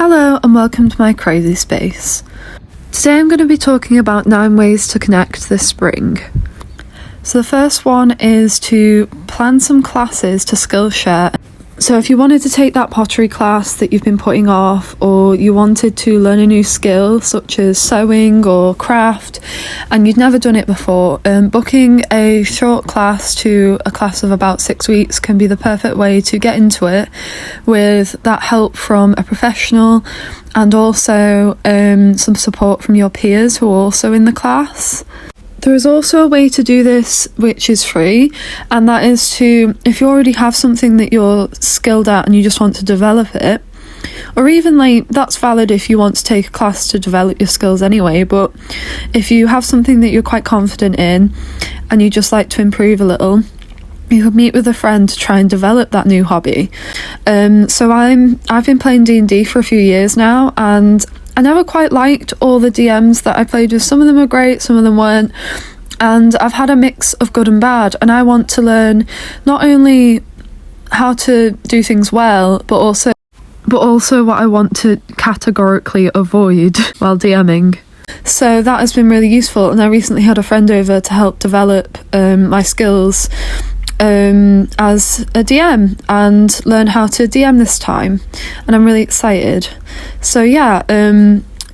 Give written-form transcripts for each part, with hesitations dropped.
Hello and welcome to my crazy space. Today I'm going to be talking about 9 ways to connect this spring. So the first one is to plan some classes to Skillshare. So if you wanted to take that pottery class that you've been putting off, or you wanted to learn a new skill such as sewing or craft and you'd never done it before, booking a short class to a class of about 6 weeks can be the perfect way to get into it with that help from a professional and also some support from your peers who are also in the class. There is also a way to do this which is free, and that is to, if you already have something that you're skilled at and you just want to develop it, or even that's valid if you want to take a class to develop your skills anyway, but if you have something that you're quite confident in and you just like to improve a little, you could meet with a friend to try and develop that new hobby. So I've been playing D&D for a few years now, and I never quite liked all the DMs that I played with. Some of them were great, some of them weren't, and I've had a mix of good and bad, and I want to learn not only how to do things well, but also what I want to categorically avoid while DMing. So that has been really useful, and I recently had a friend over to help develop my skills as a DM and learn how to DM this time, and I'm really excited. So yeah,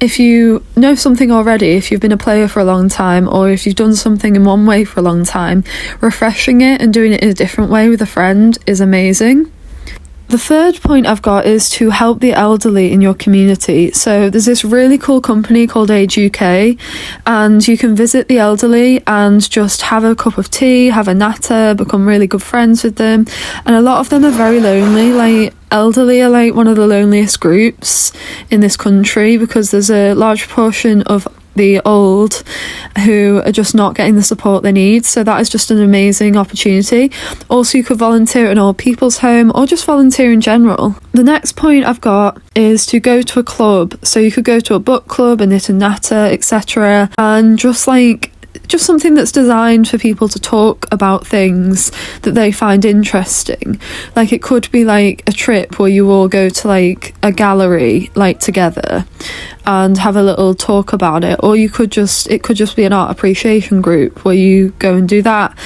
if you know something already, if you've been a player for a long time, or if you've done something in one way for a long time, refreshing it and doing it in a different way with a friend is amazing. The third point I've got is to help the elderly in your community. So there's this really cool company called Age UK, and you can visit the elderly and just have a cup of tea, have a natter, become really good friends with them. And a lot of them are very lonely. Elderly are one of the loneliest groups in this country because there's a large proportion of the old who are just not getting the support they need. So that is just an amazing opportunity. Also, you could volunteer at an old people's home or just volunteer in general. The next point I've got is to go to a club. So you could go to a book club, a knit and natter, etc., and just something that's designed for people to talk about things that they find interesting. It could be a trip where you all go to a gallery together and have a little talk about it, or it could just be an art appreciation group where you go and do that.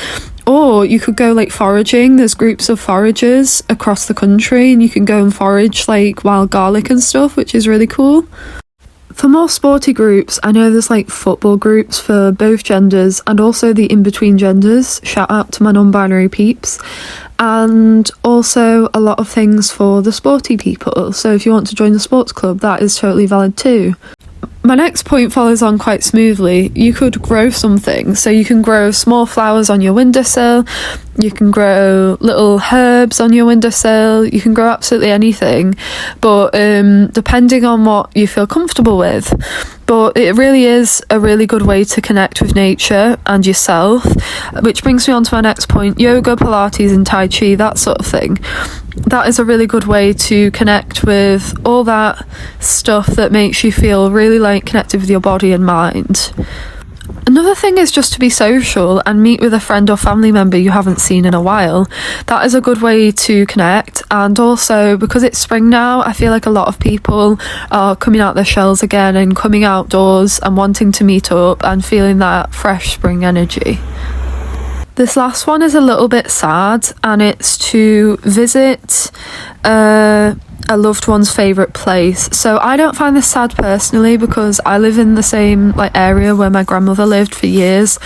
Or you could go foraging. There's groups of foragers across the country, and you can go and forage wild garlic and stuff, which is really cool. For more sporty groups, I know there's football groups for both genders and also the in-between genders. Shout out to my non-binary peeps. And also a lot of things for the sporty people. So if you want to join the sports club, that is totally valid too. My next point follows on quite smoothly. You could grow something. So you can grow small flowers on your windowsill. You can grow little herbs on your windowsill. You can grow absolutely anything, but depending on what you feel comfortable with. But it really is a really good way to connect with nature and yourself, which brings me on to my next point: yoga, Pilates and Tai Chi, that sort of thing. That is a really good way to connect with all that stuff that makes you feel really connected with your body and mind. Another thing is just to be social and meet with a friend or family member you haven't seen in a while. That is a good way to connect, and also because it's spring now, I feel like a lot of people are coming out their shells again and coming outdoors and wanting to meet up and feeling that fresh spring energy. This last one is a little bit sad, and it's to visit a loved one's favourite place. So I don't find this sad personally because I live in the same area where my grandmother lived for years,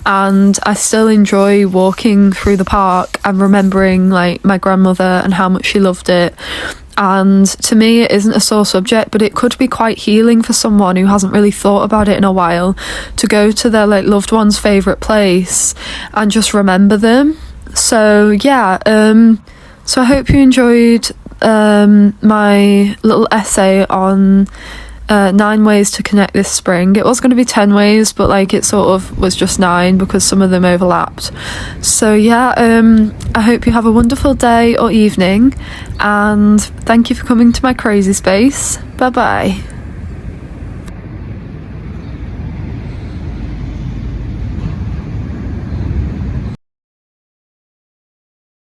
and I still enjoy walking through the park and remembering my grandmother and how much she loved it. And to me, it isn't a sore subject, but it could be quite healing for someone who hasn't really thought about it in a while to go to their loved one's favourite place and just remember them. So yeah, so I hope you enjoyed my little essay on 9 ways to connect this spring. It was going to be 10 ways, but it sort of was just 9 because some of them overlapped. So yeah, I hope you have a wonderful day or evening, and thank you for coming to my crazy space. Bye bye.